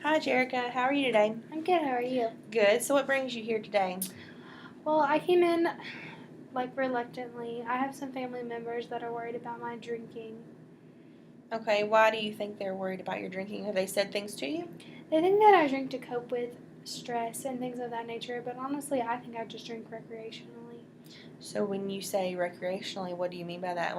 Hi, Jerrica. How are you today? I'm good. How are you? Good. So, what brings you here today? Well, I came in reluctantly. I have some family members that are worried about my drinking. Okay, why do you think they're worried about your drinking? Have they said things to you? They think that I drink to cope with stress and things of that nature, but honestly, I think I just drink recreationally. So, when you say recreationally, what do you mean by that?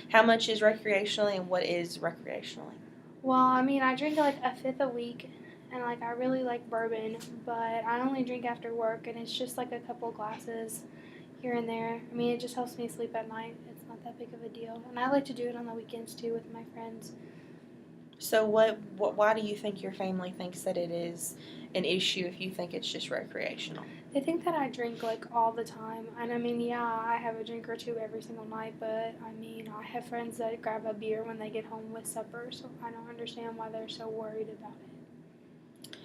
How much is recreationally and what is recreationally? Well, I drink like a fifth a week, and I really like bourbon, but I only drink after work, and it's just like a couple glasses here and there. It just helps me sleep at night. It's not that big of a deal, and I like to do it on the weekends too with my friends. So, why do you think your family thinks that it is an issue if you think it's just recreational? They think that I drink all the time. And yeah, I have a drink or two every single night, but I have friends that grab a beer when they get home with supper, so I don't understand why they're so worried about it.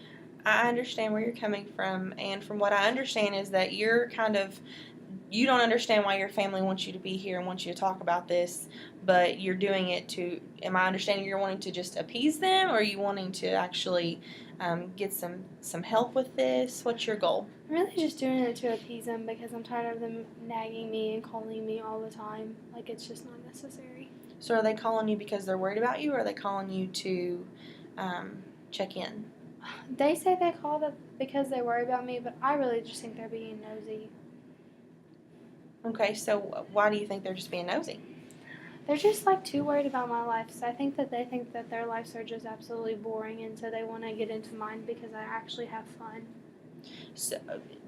I understand where you're coming from, and from what I understand is that you don't understand why your family wants you to be here and wants you to talk about this, but you're doing it to, am I understanding you're wanting to just appease them, or are you wanting to actually get some help with this? What's your goal? I'm really just doing it to appease them because I'm tired of them nagging me and calling me all the time. It's just not necessary. So are they calling you because they're worried about you, or are they calling you to check in? They say they call because they worry about me, but I really just think they're being nosy. Okay, so why do you think they're just being nosy? They're just too worried about my life. So I think that they think that their lives are just absolutely boring, and so they want to get into mine because I actually have fun. So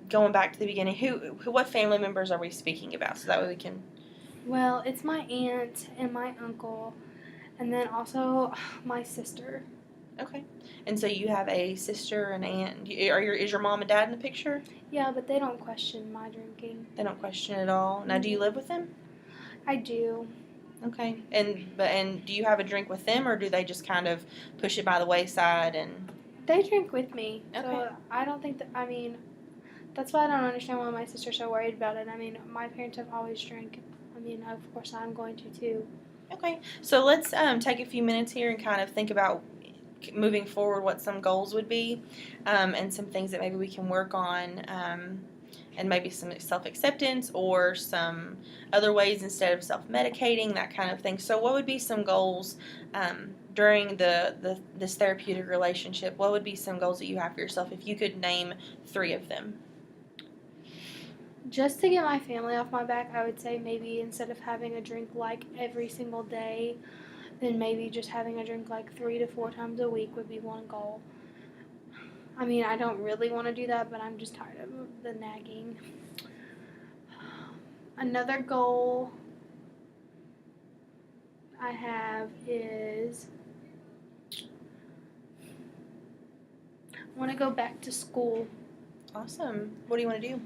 going back to the beginning, what family members are we speaking about, so that way we can. Well, it's my aunt and my uncle, and then also my sister. Okay, and so you have a sister and aunt. Is your mom and dad in the picture? Yeah, but they don't question my drinking. They don't question it at all. Now, do you live with them? I do. Okay, and do you have a drink with them, or do they just kind of push it by the wayside and? They drink with me, Okay. so I don't think that. That's why I don't understand why my sister's so worried about it. My parents have always drank. Of course I'm going to too. Okay, so let's take a few minutes here and kind of think about moving forward what some goals would be, and some things that maybe we can work on, and maybe some self-acceptance or some other ways instead of self-medicating, that kind of thing. So what would be some goals during this therapeutic relationship? What would be some goals that you have for yourself if you could name 3 of them? Just to get my family off my back, I would say maybe instead of having a drink every single day, then maybe just having a drink 3 to 4 times a week would be one goal. I don't really want to do that, but I'm just tired of the nagging. Another goal I have is I want to go back to school. Awesome. What do you want to do?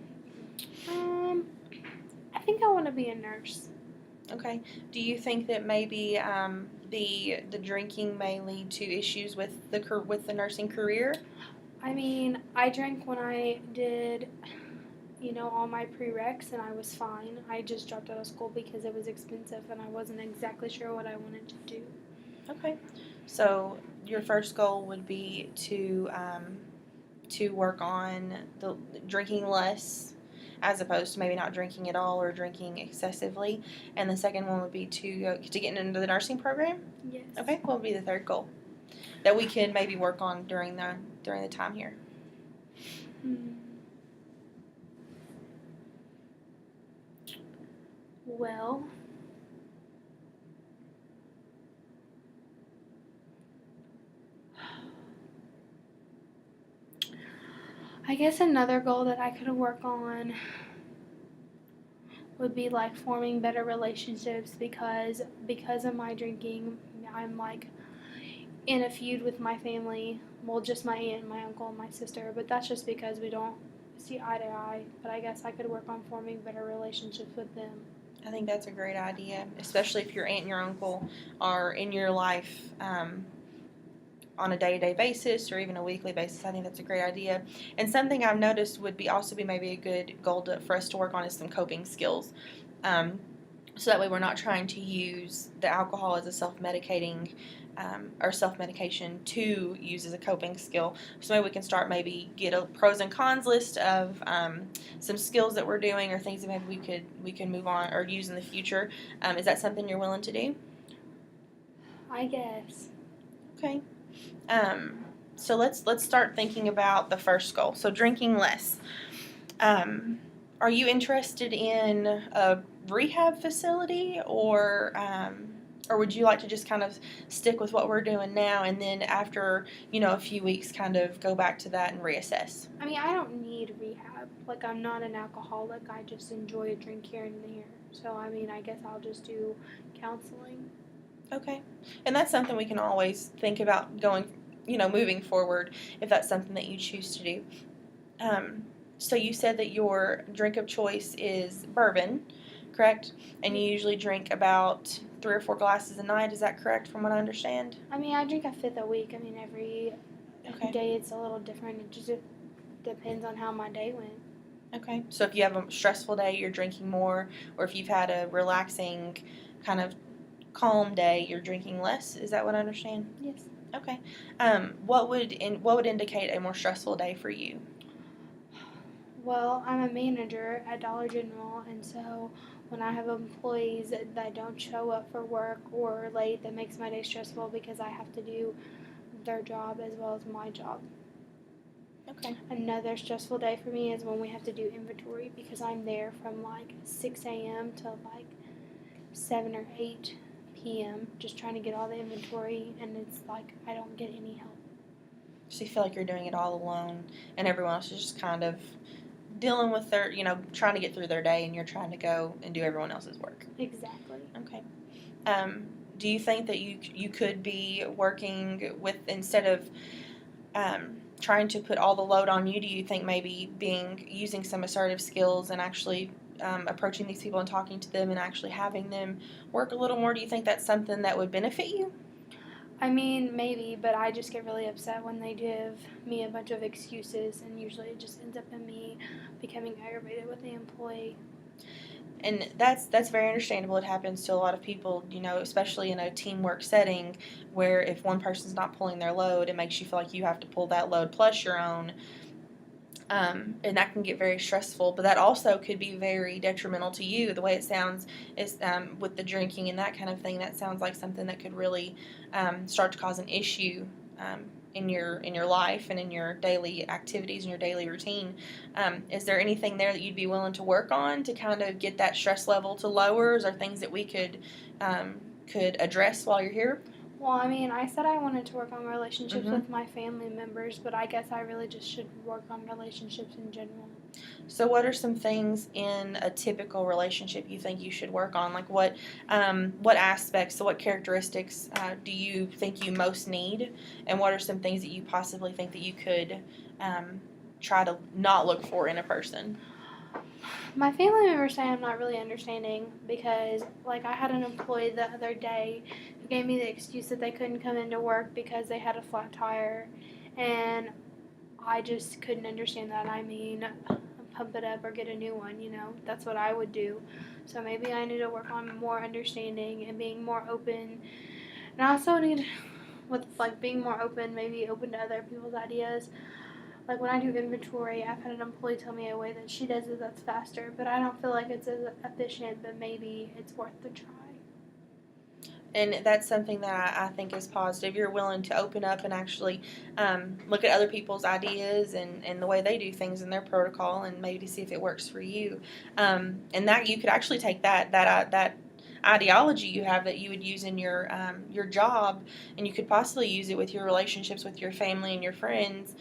I think I want to be a nurse. Okay. Do you think that maybe the drinking may lead to issues with the nursing career? I drank when I did, all my prereqs, and I was fine. I just dropped out of school because it was expensive, and I wasn't exactly sure what I wanted to do. Okay. So your first goal would be to work on the drinking less, as opposed to maybe not drinking at all or drinking excessively. And the second one would be to get into the nursing program. Yes. Okay. What would be the third goal that we can maybe work on during the time here? Well, I guess another goal that I could work on would be forming better relationships because of my drinking. I'm in a feud with my family. Well, just my aunt, my uncle, and my sister, but that's just because we don't see eye to eye. But I guess I could work on forming better relationships with them. I think that's a great idea, especially if your aunt and your uncle are in your life on a day-to-day basis or even a weekly basis. I think that's a great idea. And something I've noticed would be maybe a good goal for us to work on is some coping skills. So that way we're not trying to use the alcohol as a self-medicating or self-medication to use as a coping skill. So maybe we can start, maybe get a pros and cons list of some skills that we're doing or things that maybe we can move on or use in the future. Is that something you're willing to do? I guess. Okay. So let's start thinking about the first goal. So drinking less. Are you interested in a rehab facility, or would you like to just kind of stick with what we're doing now, and then after a few weeks, kind of go back to that and reassess? I mean, I don't need rehab. Like, I'm not an alcoholic. I just enjoy a drink here and there. So, I mean, I guess I'll just do counseling. Okay, and that's something we can always think about going, moving forward if that's something that you choose to do. So you said that your drink of choice is bourbon, correct? And you usually drink about 3 or 4 glasses a night. Is that correct, from what I understand? I mean, I drink a fifth a week. I mean, every Okay. day it's a little different. It just depends on how my day went. Okay. So if you have a stressful day, you're drinking more, or if you've had a relaxing, kind of calm day, you're drinking less. Is that what I understand? Yes. Okay. What would indicate a more stressful day for you? Well, I'm a manager at Dollar General, and so when I have employees that don't show up for work or are late, that makes my day stressful because I have to do their job as well as my job. Okay. Another stressful day for me is when we have to do inventory because I'm there from like 6 a.m. to like 7 or 8 p.m. just trying to get all the inventory, and it's like I don't get any help. So you feel like you're doing it all alone, and everyone else is just kind of dealing with their, trying to get through their day, and you're trying to go and do everyone else's work. Exactly. Okay. Do you think that you could be working with, instead of trying to put all the load on you, do you think maybe using some assertive skills and actually approaching these people and talking to them and actually having them work a little more, do you think that's something that would benefit you? I mean, maybe, but I just get really upset when they give me a bunch of excuses, and usually it just ends up in me becoming aggravated with the employee. And that's very understandable. It happens to a lot of people, especially in a teamwork setting, where if one person's not pulling their load, it makes you feel like you have to pull that load plus your own. And that can get very stressful, but that also could be very detrimental to you. The way it sounds is, with the drinking and that kind of thing, that sounds like something that could really start to cause an issue in your life and in your daily activities and your daily routine. Is there anything there that you'd be willing to work on to kind of get that stress level to lower? Is there things that we could address while you're here? Well, I mean, I said I wanted to work on relationships Mhm. with my family members, but I guess I really just should work on relationships in general. So, what are some things in a typical relationship you think you should work on? Like, what aspects, so what characteristics do you think you most need, and what are some things that you possibly think that you could try to not look for in a person? My family members say I'm not really understanding because, like, I had an employee the other day who gave me the excuse that they couldn't come into work because they had a flat tire, and I just couldn't understand that. I mean, pump it up or get a new one, that's what I would do. So maybe I need to work on more understanding and being more open. And I also need, with like being more open, maybe open to other people's ideas. Like when I do inventory, I've had an employee tell me a way that she does it that's faster, but I don't feel like it's as efficient, but maybe it's worth the try. And that's something that I think is positive. You're willing to open up and actually look at other people's ideas and the way they do things in their protocol, and maybe to see if it works for you. And that you could actually take that ideology you have that you would use in your job, and you could possibly use it with your relationships with your family and your friends.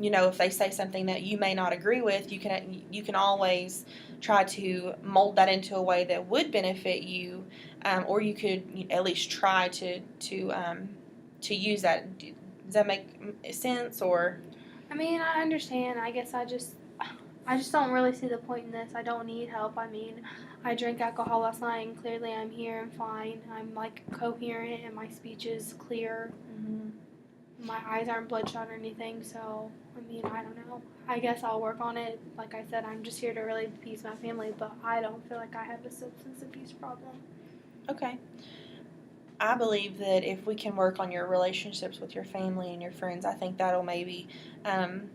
If they say something that you may not agree with, you can always try to mold that into a way that would benefit you, or you could at least try to use that. Does that make sense? Or I mean, I understand. I guess I just don't really see the point in this. I don't need help. I mean, I drank alcohol last night, and clearly I'm here and fine. I'm like coherent, and my speech is clear. My eyes aren't bloodshot or anything, so I mean, I don't know. I guess I'll work on it. Like I said, I'm just here to really appease my family, but I don't feel like I have a substance abuse problem. Okay. I believe that if we can work on your relationships with your family and your friends, I think that'll maybe um,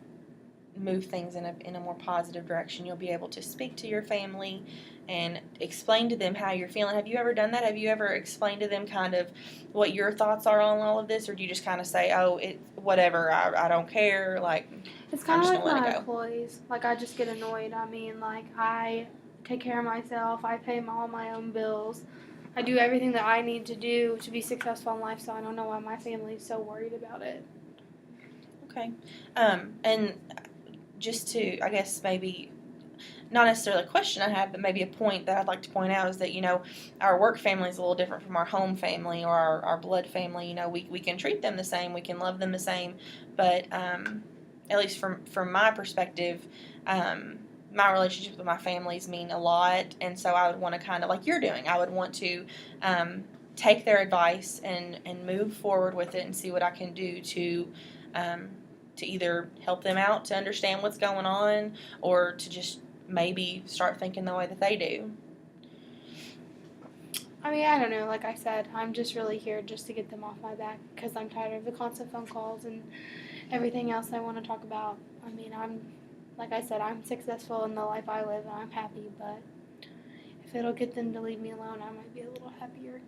move things in a more positive direction. You'll be able to speak to your family and explain to them how you're feeling. Have you ever done that? Have you ever explained to them kind of what your thoughts are on all of this, or do you just kind of say, "Oh, it whatever, I don't care," like It's I'm kind of just like gonna let my it go? employees. Like, I just get annoyed. I mean, like, I take care of myself. I pay all my own bills. I do everything that I need to do to be successful in life, so I don't know why my family's so worried about it. Okay, and just to, I guess, maybe not necessarily a question I have, but maybe a point that I'd like to point out is that, our work family is a little different from our home family or our blood family. We can treat them the same, we can love them the same, but at least from my perspective, my relationships with my families mean a lot, and so I would want to kind of, like you're doing, I would want to take their advice and move forward with it and see what I can do um, to either help them out to understand what's going on or to just maybe start thinking the way that they do. I mean, I don't know. Like I said, I'm just really here just to get them off my back because I'm tired of the constant phone calls and everything else I want to talk about. I mean, like I said, I'm successful in the life I live and I'm happy, but if it'll get them to leave me alone, I might be a little happier.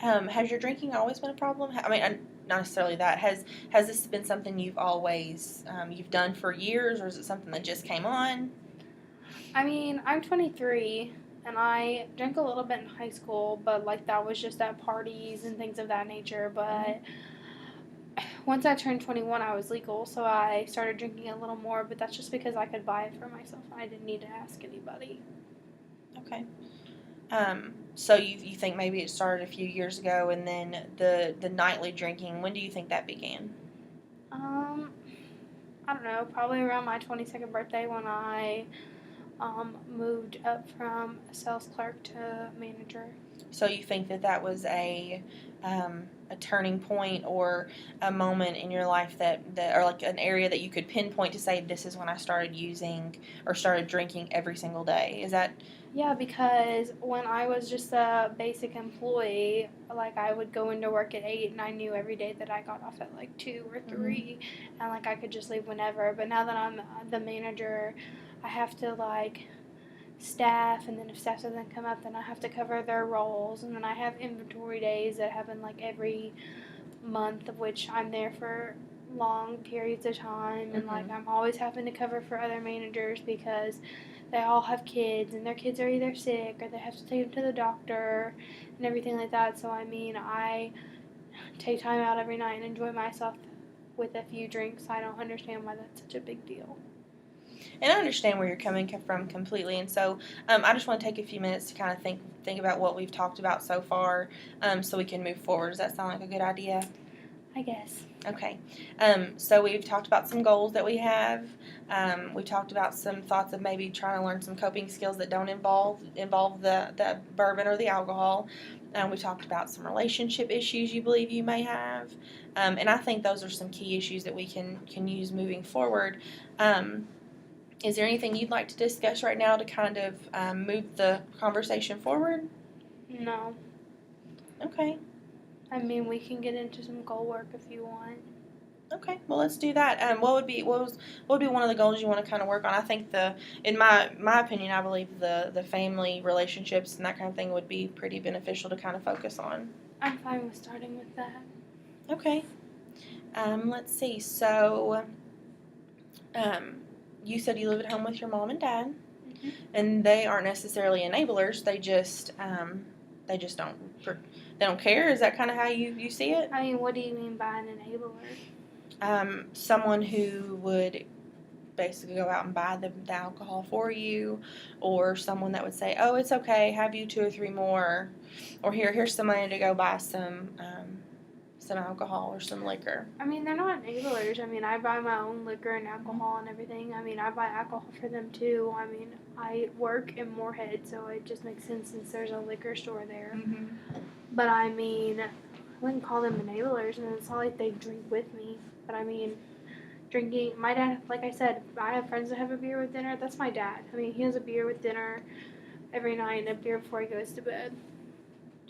Has your drinking always been a problem? I mean, not necessarily that. Has this been something you've always you've done for years, or is it something that just came on? I mean, I'm 23 and I drank a little bit in high school, but like that was just at parties and things of that nature. But once I turned 21, I was legal, so I started drinking a little more, but that's just because I could buy it for myself. I didn't need to ask anybody. Okay. So you think maybe it started a few years ago, and then the nightly drinking. When do you think that began? Um, I don't know, probably around my 22nd birthday when I moved up from sales clerk to manager. So you think that was a turning point or a moment in your life that or like an area that you could pinpoint to say this is when I started using or started drinking every single day. Is that Yeah, because when I was just a basic employee, like I would go into work at 8 and I knew every day that I got off at like 2 or 3 and like I could just leave whenever. But now that I'm the manager, I have to like staff, and then if staff doesn't come up, then I have to cover their roles, and then I have inventory days that happen like every month, of which I'm there for long periods of time, and like I'm always having to cover for other managers because they all have kids and their kids are either sick or they have to take them to the doctor and everything like that. So I mean, I take time out every night and enjoy myself with a few drinks. I don't understand why that's such a big deal. and I understand where you're coming from completely, and so I just want to take a few minutes to kind of think about what we've talked about so far, so we can move forward. Does that sound like a good idea? I guess. Okay. So we've talked about some goals that we have. We talked about some thoughts of maybe trying to learn some coping skills that don't involve the bourbon or the alcohol. We talked about some relationship issues you believe you may have, and I think those are some key issues that we can use moving forward. Is there anything you'd like to discuss right now to kind of move the conversation forward? No. Okay. I mean, we can get into some goal work if you want. Okay, well let's do that. What would be one of the goals you want to kind of work on? I think in my opinion, I believe the family relationships and that kind of thing would be pretty beneficial to kind of focus on. I'm fine with starting with that. Okay. Let's see. So, um, you said you live at home with your mom and dad, Mm-hmm. and they aren't necessarily enablers. They just they don't care. Is that kind of how you see it? I mean, what do you mean by an enabler? Someone who would basically go out and buy the alcohol for you, or someone that would say, "Oh, it's okay, have you 2 or 3 more," or here's some money to go buy some alcohol or some liquor. I mean, they're not enablers. I mean, I buy my own liquor and alcohol and everything. I mean, I buy alcohol for them too. I mean, I work in Moorhead, so it just makes sense since there's a liquor store there. Mm-hmm. But I mean, I wouldn't call them enablers, and it's not like they drink with me. But I mean, drinking, my dad, like I said, I have friends that have a beer with dinner. That's my dad. I mean, he has a beer with dinner every night and a beer before he goes to bed.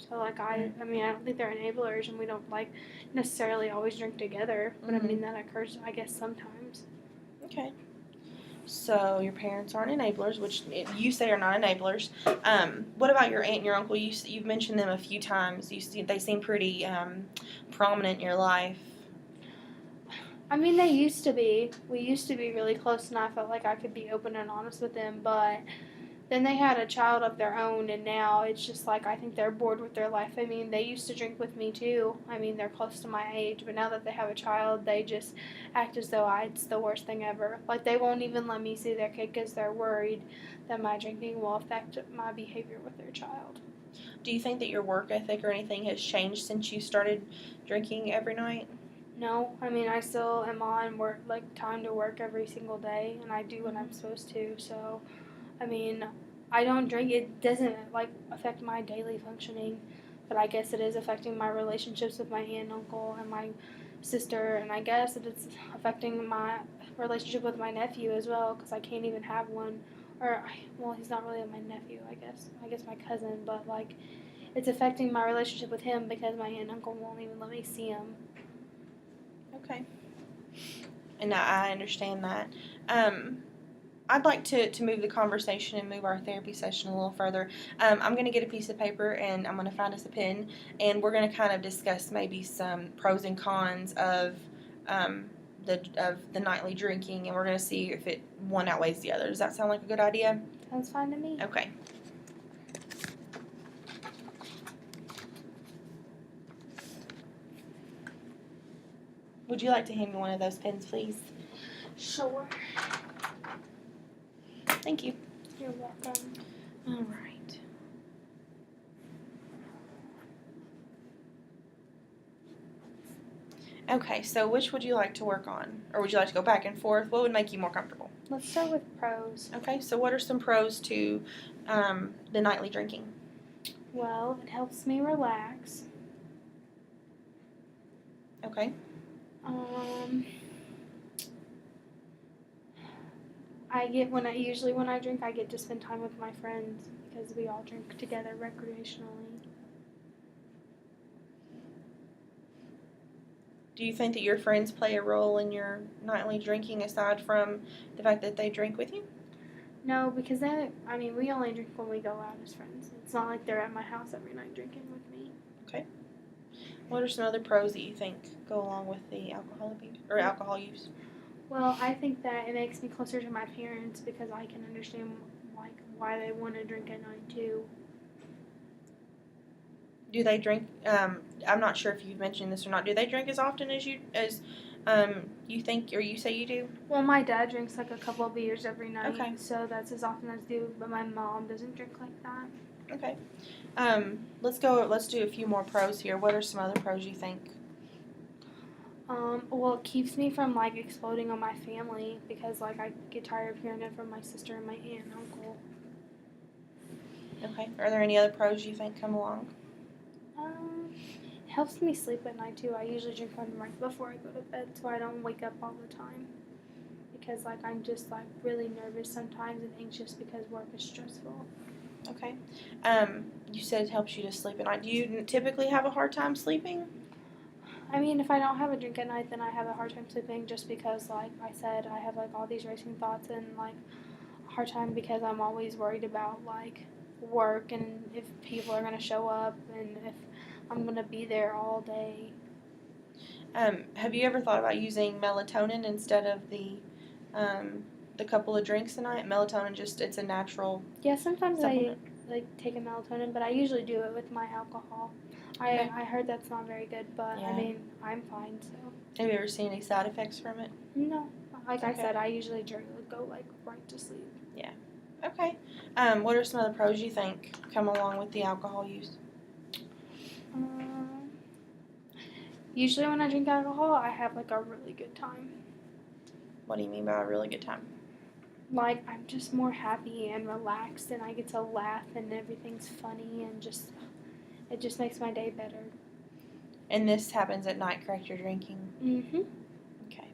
So like I mean I don't think they're enablers, and we don't like necessarily always drink together. But I mean that occurs I guess sometimes. Okay. So your parents aren't enablers, which you say are not enablers. What about your aunt and your uncle? You've mentioned them a few times. They seem pretty prominent in your life. I mean they used to be. We used to be really close, and I felt like I could be open and honest with them, but then they had a child of their own, and now it's just like I think they're bored with their life. I mean, they used to drink with me too. I mean, they're close to my age, but now that they have a child, they just act as though it's the worst thing ever. Like, they won't even let me see their kid because they're worried that my drinking will affect my behavior with their child. Do you think that your work ethic or anything has changed since you started drinking every night? No, I mean, I still am on work, like, time to work every single day, and I do what I'm supposed to, so I mean, I don't drink. It doesn't like affect my daily functioning, but I guess it is affecting my relationships with my aunt and uncle and my sister, and I guess it's affecting my relationship with my nephew as well because I can't even have one. Or well, he's not really my nephew. I guess my cousin, but like, it's affecting my relationship with him because my aunt and uncle won't even let me see him. Okay. And I understand that. I'd like to move the conversation and move our therapy session a little further. I'm going to get a piece of paper and I'm going to find us a pen, and we're going to kind of discuss maybe some pros and cons of the nightly drinking, and we're going to see if one outweighs the other. Does that sound like a good idea? Sounds fine to me. Okay. Would you like to hand me one of those pens, please? Sure. Thank you. You're welcome. All right. Okay, so which would you like to work on? Or would you like to go back and forth? What would make you more comfortable? Let's start with pros. Okay, so what are some pros to the nightly drinking? Well, it helps me relax. Okay. Usually when I drink, I get to spend time with my friends because we all drink together recreationally. Do you think that your friends play a role in your nightly drinking aside from the fact that they drink with you? No, because we only drink when we go out as friends. It's not like they're at my house every night drinking with me. Okay. What are some other pros that you think go along with the alcohol use? Well, I think that it makes me closer to my parents because I can understand why they want to drink at night too. Do they drink? I'm not sure if you've mentioned this or not. Do they drink as often as you think or you say you do? Well, my dad drinks like a couple of beers every night, Okay. so that's as often as I do. But my mom doesn't drink like that. Okay. Let's do a few more pros here. What are some other pros you think? Well, it keeps me from like exploding on my family because like I get tired of hearing it from my sister and my aunt and uncle. Okay. Are there any other pros you think come along? It helps me sleep at night too. I usually drink one right before I go to bed so I don't wake up all the time. Because like I'm just like really nervous sometimes and anxious because work is stressful. Okay. You said it helps you to sleep at night. Do you typically have a hard time sleeping? I mean, if I don't have a drink at night, then I have a hard time sleeping just because, like I said, I have like all these racing thoughts and like a hard time because I'm always worried about like work and if people are gonna show up and if I'm gonna be there all day. Have you ever thought about using melatonin instead of the couple of drinks a night? Melatonin it's a natural. Yeah, sometimes supplement. I like take a melatonin, but I usually do it with my alcohol. Okay. I heard that's not very good, but Yeah. I mean, I'm fine, so. Have you ever seen any side effects from it? No. Like I Okay. said, I usually go like right to sleep. Okay. What are some other pros you think come along with the alcohol use? Usually when I drink alcohol, I have like a really good time. What do you mean by a really good time? Like I'm just more happy and relaxed, and I get to laugh, and everything's funny, and it just makes my day better. And this happens at night, correct? You're drinking? Mhm. Okay.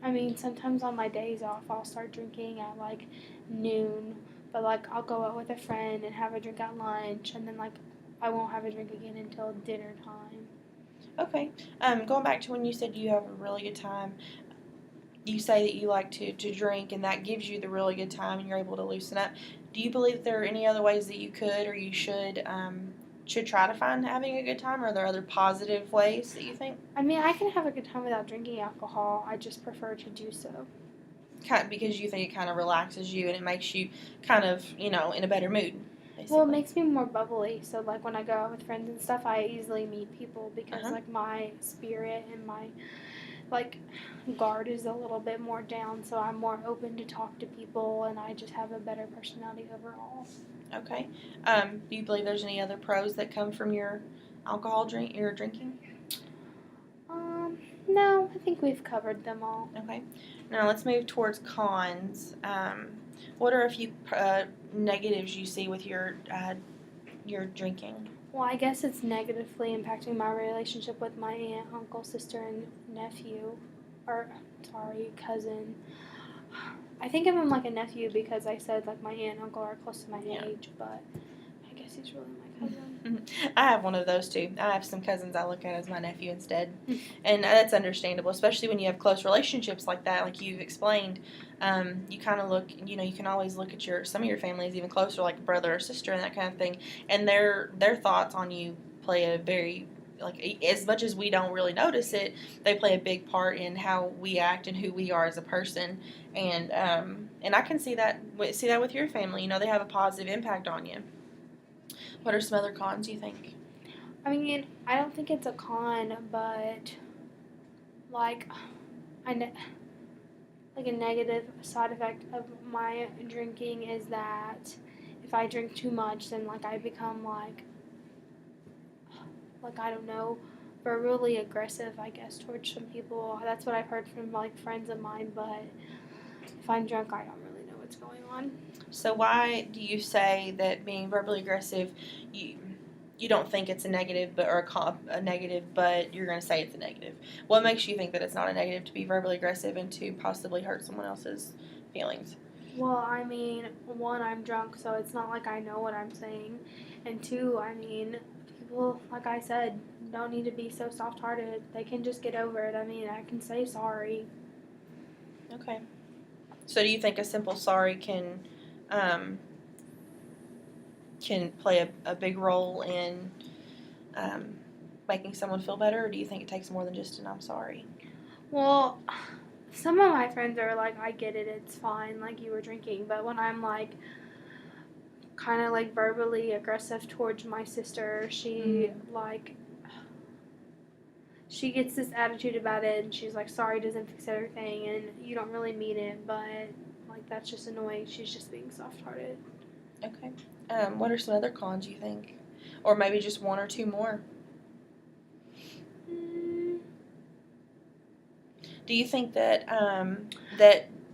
I mean, sometimes on my days off, I'll start drinking at like noon, But like I'll go out with a friend and have a drink at lunch, and then like I won't have a drink again until dinner time. Okay. Going back to when you said you have a really good time, you say that you like to drink and that gives you the really good time and you're able to loosen up. Do you believe that there are any other ways that you could or you should try to find having a good time? Or are there other positive ways that you think? I mean, I can have a good time without drinking alcohol. I just prefer to do so. Because you think it kind of relaxes you and it makes you kind of, in a better mood, Well, it basically. makes me more bubbly. So like when I go out with friends and stuff, I easily meet people because Uh-huh. like my spirit and my like guard is a little bit more down, so I'm more open to talk to people, and I just have a better personality overall. Okay. Do you believe there's any other pros that come from your your drinking? Um, no, I think we've covered them all. Okay. Now let's move towards cons. What are a few negatives you see with your drinking? Well, I guess it's negatively impacting my relationship with my aunt, uncle, sister, and nephew. Or, sorry, cousin. I think of him like a nephew because I said like my aunt and uncle are close to my Yeah. age, but I guess he's really my cousin. I have one of those too. I have some cousins I look at as my nephew instead, and that's understandable, especially when you have close relationships like that, like you've explained. You kind of look, you can always look at some of your families even closer, like a brother or sister and that kind of thing, and their thoughts on you play a very like as much as we don't really notice it, they play a big part in how we act and who we are as a person, and I can see that with your family. They have a positive impact on you. What are some other cons you think? I mean, I don't think it's a con, but like I ne- like a negative side effect of my drinking is that if I drink too much, then like I become like I don't know, verbally aggressive, I guess, towards some people. That's what I've heard from like friends of mine, but if I'm drunk, I don't really know what's going on. So why do you say that being verbally aggressive, you you don't think it's a negative, a negative, but you're going to say it's a negative? What makes you think that it's not a negative to be verbally aggressive and to possibly hurt someone else's feelings? Well, I mean, one, I'm drunk, so it's not like I know what I'm saying. And two, I mean, people, like I said, don't need to be so soft hearted. They can just get over it. I mean, I can say sorry. Okay. So do you think a simple sorry um, can play a big role in um, making someone feel better, or do you think it takes more than just an I'm sorry? Well, some of my friends are like, I get it, it's fine, like you were drinking. But when I'm like, kind of like verbally aggressive towards my sister, she gets this attitude about it, and she's like, sorry doesn't fix everything, and you don't really mean it, but like that's just annoying. She's just being soft hearted. Okay. What are some other cons you think? Or maybe just one or two more? Mm, Do you think that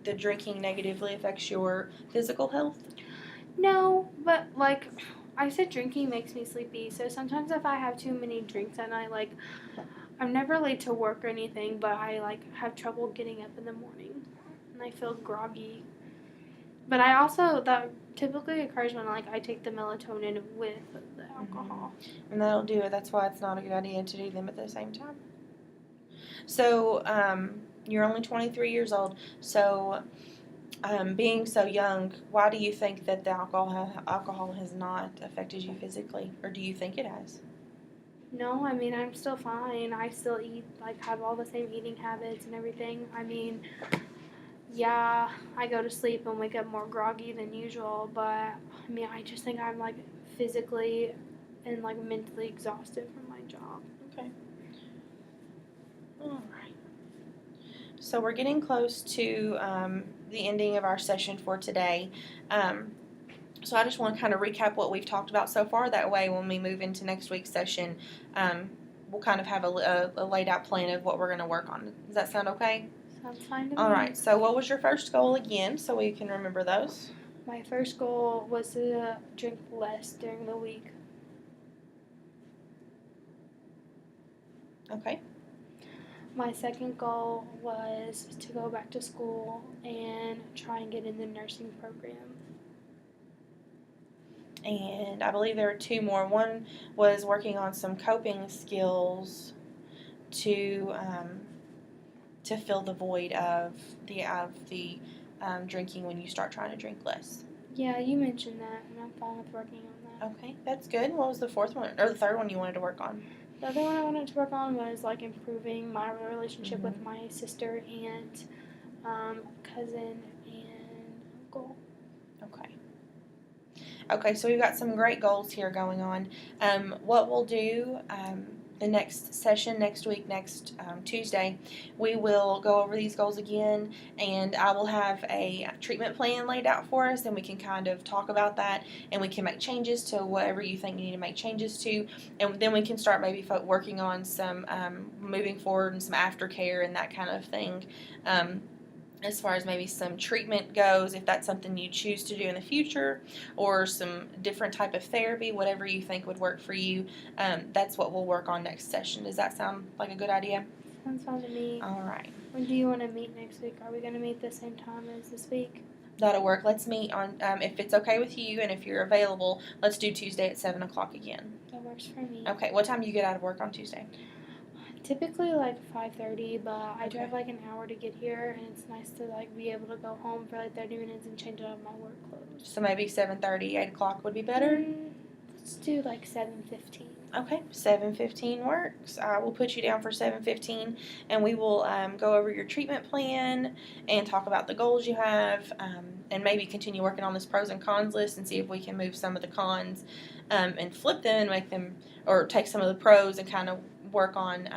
the drinking negatively affects your physical health? no, but like I said, drinking makes me sleepy. So sometimes if I have too many drinks at night, like I'm never late to work or anything, but I like have trouble getting up in the morning, and I feel groggy. But I also that typically occurs when like I take the melatonin with the alcohol. And that'll do it. That's why it's not a good idea to do them at the same time. So, you're only 23 years old. So, being so young, why do you think that the alcohol has not affected you physically, or do you think it has? No, I mean I'm still fine. I still eat like have all the same eating habits and everything. I mean, yeah, I go to sleep and wake up more groggy than usual, but I mean I just think I'm like physically and like mentally exhausted from my job. Okay. All right. So we're getting close to the ending of our session for today. Um, so I just want to kind of recap what we've talked about so far. That way, when we move into next week's session, we'll kind of have a laid out plan of what we're going to work on. Does that sound okay? Sounds fine to All me. right. So what was your first goal again, so we can remember those? My first goal was to drink less during the week. Okay. My second goal was to go back to school and try and get in the nursing program. And I believe there were two more. One was working on some coping skills to fill the void of the drinking when you start trying to drink less. Yeah, you mentioned that, and I'm fine with working on that. Okay, that's good. What was the fourth one or the third one you wanted to work on? The other one I wanted to work on was like improving my relationship Mhm. with my sister, aunt, cousin, and uncle. Okay. Okay, so we've got some great goals here going on. What we'll do the next session next week, next Tuesday, we will go over these goals again, and I will have a treatment plan laid out for us, and we can kind of talk about that, and we can make changes to whatever you think you need to make changes to, and then we can start maybe working on some moving forward and some aftercare and that kind of thing. As far as maybe some treatment goes, if that's something you choose to do in the future, or some different type of therapy, whatever you think would work for you, that's what we'll work on next session. Does that sound like a good idea? Sounds fun to me. All right. When do you want to meet next week? Are we going to meet the same time as this week? That'll work. Let's meet on, if it's okay with you and if you're available, let's do Tuesday at 7 o'clock again. That works for me. Okay, what time do you get out of work on Tuesday? Typically like 5:30, but I Okay. drive like an hour to get here, and it's nice to like be able to go home for like 30 minutes and change out of my work clothes. So maybe 7:30, 8 o'clock would be better? Let's do like 7:15. Okay, 7:15 works. I will put you down for 7:15, and we will go over your treatment plan and talk about the goals you have, and maybe continue working on this pros and cons list and see if we can move some of the cons and flip them and make them, or take some of the pros and kind of work on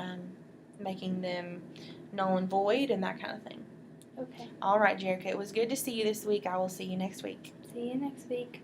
making them null and void and that kind of thing. Okay. All right, Jerrica, it was good to see you this week. I will see you next week. See you next week.